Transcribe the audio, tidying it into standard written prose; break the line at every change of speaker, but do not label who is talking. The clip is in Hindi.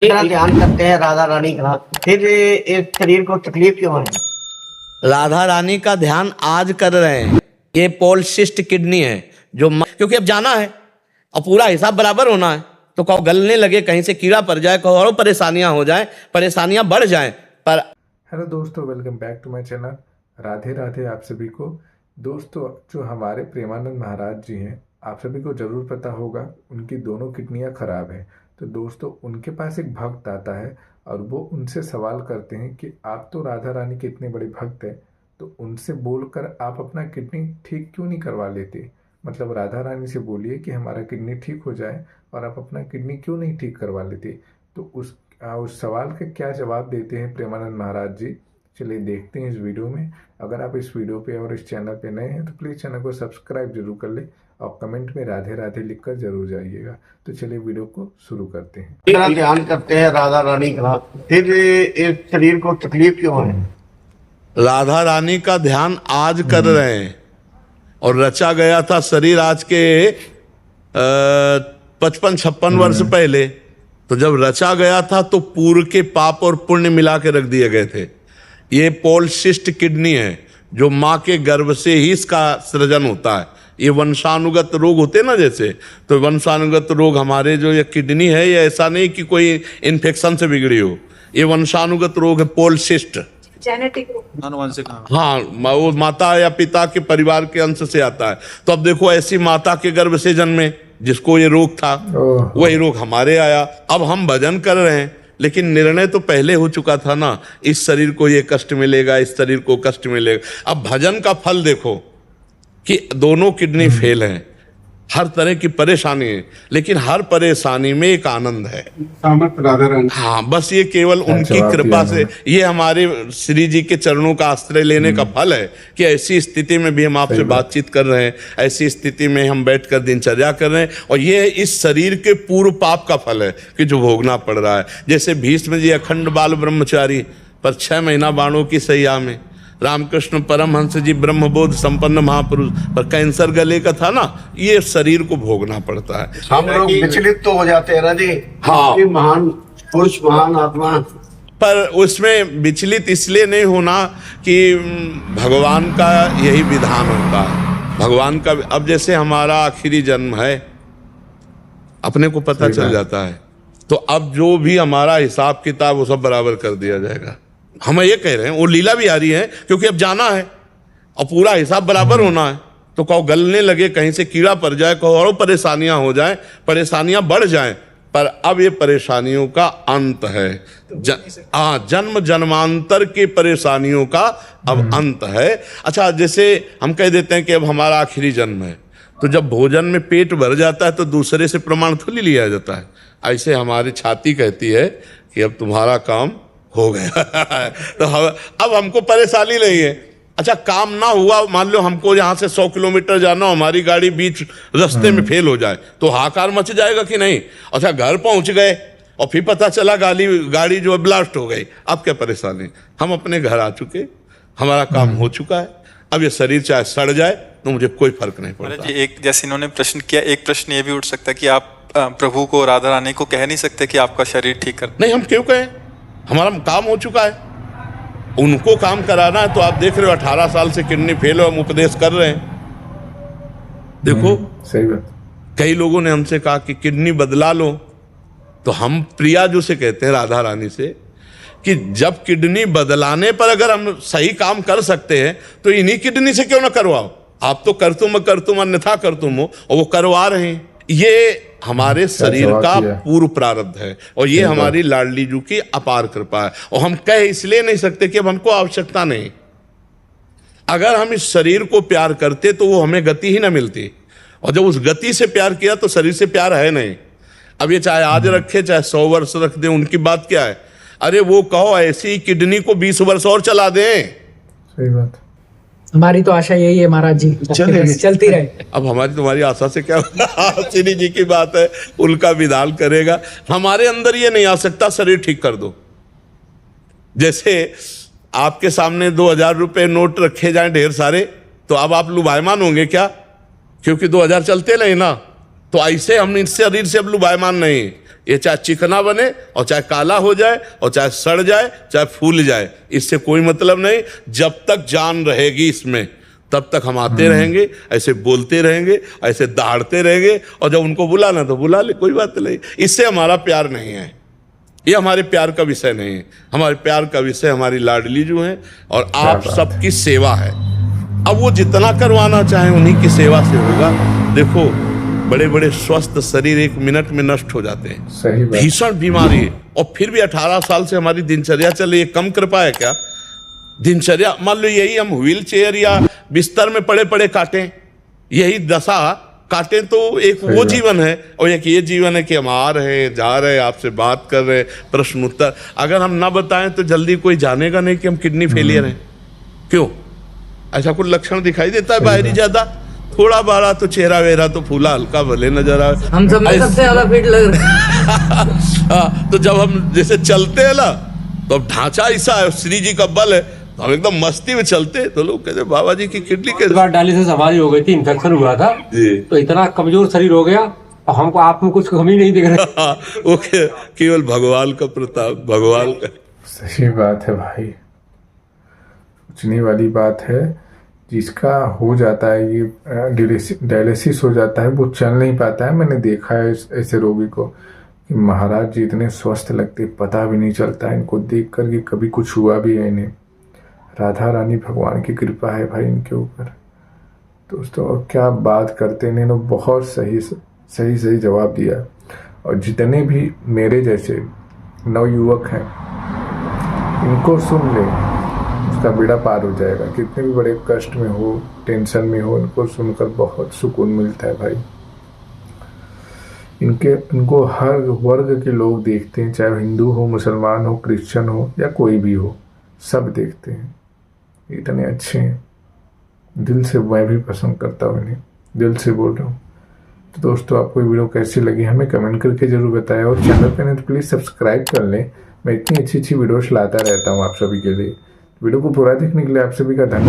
ध्यान करते हैं राधा रानी का, फिर इस शरीर को तकलीफ क्यों है?
राधा रानी का ध्यान आज कर रहे हैं। ये पॉलिसिस्ट किडनी है जो क्योंकि अब जाना है और पूरा हिसाब बराबर होना है, तो कहो गलने लगे, कहीं से कीड़ा पड़ जाए, कहो और परेशानियां हो जाए, परेशानियां बढ़ जाएं। पर
हेलो दोस्तों, welcome back to my channel. Radhe Radhe आप सभी को। दोस्तों, जो हमारे प्रेमानंद महाराज जी हैं, आप सभी को ज़रूर पता होगा उनकी दोनों किडनियां खराब हैं। तो दोस्तों, उनके पास एक भक्त आता है और वो उनसे सवाल करते हैं कि आप तो राधा रानी के इतने बड़े भक्त हैं, तो उनसे बोलकर आप अपना किडनी ठीक क्यों नहीं करवा लेते? मतलब राधा रानी से बोलिए कि हमारा किडनी ठीक हो जाए और आप अपना किडनी क्यों नहीं ठीक करवा लेते? तो उस सवाल का क्या जवाब देते हैं प्रेमानंद महाराज जी, चलिए देखते हैं इस वीडियो में। अगर आप इस वीडियो पे और इस चैनल पे नए हैं तो प्लीज़ चैनल को सब्सक्राइब जरूर कर ले और कमेंट में राधे राधे लिखकर जरूर जाइएगा। तो चलिए वीडियो को शुरू करते हैं।
ध्यान करते हैं राधा रानी का, फिर इस शरीर को तकलीफ क्यों है?
राधा रानी का ध्यान आज कर रहे हैं और रचा गया था शरीर आज के 55-56 वर्ष पहले। तो जब रचा गया था तो पूर्व के पाप और पुण्य मिला के रख दिए गए थे। ये पॉलिसिस्ट किडनी है जो माँ के गर्भ से ही इसका सृजन होता है। ये वंशानुगत रोग होते ना, जैसे तो वंशानुगत रोग हमारे जो ये किडनी है, ये ऐसा नहीं कि कोई इन्फेक्शन से बिगड़ी हो, ये वंशानुगत रोग है पॉलिसिस्ट।
जेनेटिक
हाँ, वो माता या पिता के परिवार के अंश से आता है। तो अब देखो, ऐसी माता के गर्भ से जन्मे जिसको ये रोग था, वही रोग हमारे आया। अब हम भजन कर रहे हैं, लेकिन निर्णय तो पहले हो चुका था ना, इस शरीर को ये कष्ट मिलेगा, इस शरीर को कष्ट मिलेगा। अब भजन का फल देखो कि दोनों किडनी फेल हैं, हर तरह की परेशानी है, लेकिन हर परेशानी में एक आनंद है। हाँ, बस ये केवल उनकी कृपा से, ये हमारे श्री जी के चरणों का आश्रय लेने का फल है कि ऐसी स्थिति में भी हम आपसे बातचीत कर रहे हैं, ऐसी स्थिति में हम बैठकर दिनचर्या कर रहे हैं। और ये इस शरीर के पूर्व पाप का फल है कि जो भोगना पड़ रहा है। जैसे भीष्म जी अखंड बाल ब्रह्मचारी पर 6 महीना बाणों की सैया में, रामकृष्ण परमहंस जी ब्रह्मबोध संपन्न महापुरुष पर कैंसर गले का था ना, ये शरीर को भोगना पड़ता है।
हम लोग विचलित तो हो जाते हैं ना जी।
हाँ,
महान पुरुष, महान आत्मा,
पर उसमें विचलित इसलिए नहीं होना कि भगवान का यही विधान होता है। भगवान का अब जैसे हमारा आखिरी जन्म है, अपने को पता चल जाता है, तो अब जो भी हमारा हिसाब किताब वो सब बराबर कर दिया जाएगा। हम ये कह रहे हैं, वो लीला भी आ रही है क्योंकि अब जाना है और पूरा हिसाब बराबर होना है। तो कहो गलने लगे, कहीं से कीड़ा पड़ जाए, कहो और परेशानियां हो जाए, परेशानियां बढ़ जाएं। पर अब ये परेशानियों का अंत है। जन्म जन्मांतर की परेशानियों का अब अंत है। अच्छा, जैसे हम कह देते हैं कि अब हमारा आखिरी जन्म है, तो जब भोजन में पेट भर जाता है तो दूसरे से प्रमाण थोड़ी लिया जाता है। ऐसे हमारी छाती कहती है कि अब तुम्हारा काम हो गया तो अब हमको परेशानी नहीं है। अच्छा, काम ना हुआ, मान लो हमको यहाँ से 100 किलोमीटर जाना, हमारी गाड़ी बीच रास्ते में फेल हो जाए तो हाहाकार मच जाएगा कि नहीं? अच्छा, घर पहुंच गए और फिर पता चला गाड़ी जो है ब्लास्ट हो गई, अब क्या परेशानी? हम अपने घर आ चुके, हमारा काम हो चुका है। अब ये शरीर चाहे सड़ जाए तो मुझे कोई फर्क नहीं पड़ता।
एक जैसे इन्होंने प्रश्न किया, एक प्रश्न ये भी उठ सकता है कि आप प्रभु को, राधा रानी को कह नहीं सकते कि आपका शरीर ठीक कर?
नहीं, हम क्यों कहें? हमारा काम हो चुका है, उनको काम कराना है। तो आप देख रहे हो 18 साल से किडनी फेल हो, हम उपदेश कर रहे हैं। देखो,
सही बात।
कई लोगों ने हमसे कहा कि किडनी बदला लो, तो हम प्रिया जो से कहते हैं राधा रानी से कि जब किडनी बदलाने पर अगर हम सही काम कर सकते हैं तो इन्हीं किडनी से क्यों ना करवाओ? आप तो कर तुम अन्यथा कर तुम हो, और वो करवा रहे हैं। ये हमारे शरीर का पूर्व प्रारब्ध है और ये हमारी लाडली जू की अपार कृपा है। और हम कह इसलिए नहीं सकते कि अब हमको आवश्यकता नहीं। अगर हम इस शरीर को प्यार करते तो वो हमें गति ही ना मिलती, और जब उस गति से प्यार किया तो शरीर से प्यार है नहीं। अब ये चाहे आज रखे चाहे 100 वर्ष रख दे, उनकी बात क्या है? अरे वो कहो ऐसी किडनी को 20 वर्ष और चला दें।
सही बात।
हमारी तो आशा यही है महाराज जी, चलती रहे।
अब हमारी तुम्हारी आशा से क्या होगा? श्री जी की बात है, उनका विधान करेगा। हमारे अंदर ये नहीं आ सकता शरीर ठीक कर दो। जैसे आपके सामने 2000 रुपए नोट रखे जाएं ढेर सारे, तो अब आप लुभायमान होंगे क्या? क्योंकि 2000 चलते नहीं ना। तो ऐसे हम इस शरीर से अब लुभायमान नहीं, ये चाहे चिकना बने और चाहे काला हो जाए और चाहे सड़ जाए चाहे फूल जाए, इससे कोई मतलब नहीं। जब तक जान रहेगी इसमें तब तक हम आते रहेंगे, ऐसे बोलते रहेंगे, ऐसे दहाड़ते रहेंगे, और जब उनको बुलाना तो बुला ले, कोई बात नहीं। इससे हमारा प्यार नहीं है, ये हमारे प्यार का विषय नहीं है। हमारे प्यार का विषय हमारी लाडली जो है और आप सबकी सेवा है। अब वो जितना करवाना चाहे उन्हीं की सेवा से होगा। देखो बड़े बड़े स्वस्थ शरीर 1 मिनट में नष्ट हो जाते हैं,
सही बात।
भीषण बीमारी है, और फिर भी 18 साल से हमारी दिनचर्या चल रही है। कम कृपा है क्या? दिनचर्या मान लो यही हम व्हील चेयर या बिस्तर में पड़े पड़े काटें, यही दशा काटें, तो एक वो जीवन है और एक ये जीवन है कि हम आ रहे हैं, जा रहे हैं, आपसे बात कर रहे हैं, प्रश्न उत्तर। अगर हम ना बताएं तो जल्दी कोई जानेगा नहीं कि हम किडनी फेलियर हैं। क्यों? ऐसा कुछ लक्षण दिखाई देता है बाहरी ज्यादा? थोड़ा बड़ा तो चेहरा वेहरा तो फूला हल्का भले नजर आए,
हम सब में सबसे ज्यादा फिट लग रहा है।
तो जब हम जैसे चलते हैं ना, तो अब ढांचा ऐसा है, श्री जी का बल है, तो हम एकदम मस्ती में चलते हैं, तो लोग कहते बाबा जी की किडनी के
बार डायलिसिस हमारी हो गई थी, इन्फेक्शन हुआ था
जी।
तो इतना कमजोर शरीर हो गया और हमको आप में कुछ कमी नहीं दिख रही।
वो केवल भगवान का प्रताप, भगवान का।
सही बात है भाई, सोचने वाली बात है। जिसका हो जाता है ये डायलिसिस हो जाता है, वो चल नहीं पाता है। मैंने देखा है ऐसे रोगी को कि महाराज जी इतने स्वस्थ लगते, पता भी नहीं चलता है इनको देख कर कि कभी कुछ हुआ भी है इन्हें। राधा रानी भगवान की कृपा है भाई इनके ऊपर। दोस्तों और क्या बात करते हैं, इन्होंने बहुत सही जवाब दिया। और जितने भी मेरे जैसे नवयुवक हैं इनको सुन ले, उसका बेड़ा पार हो जाएगा। कितने भी बड़े कष्ट में हो, टेंशन में हो, इनको सुनकर बहुत सुकून मिलता है भाई। इनको हर वर्ग के लोग देखते हैं, चाहे हिंदू हो, मुसलमान हो, क्रिश्चियन हो या कोई भी हो, सब देखते हैं। इतने अच्छे हैं, दिल से मैं भी पसंद करता हूँ इन्हें, दिल से बोल रहा हूँ। तो दोस्तों आपको ये वीडियो कैसी लगी हमें कमेंट करके जरूर बताएं, और चैनल पे नहीं तो प्लीज़ सब्सक्राइब कर लें। मैं इतनी अच्छी वीडियोस लाता रहता हूँ आप सभी के लिए। वीडियो को पूरा देखने के लिए आप सभी का धन्यवाद।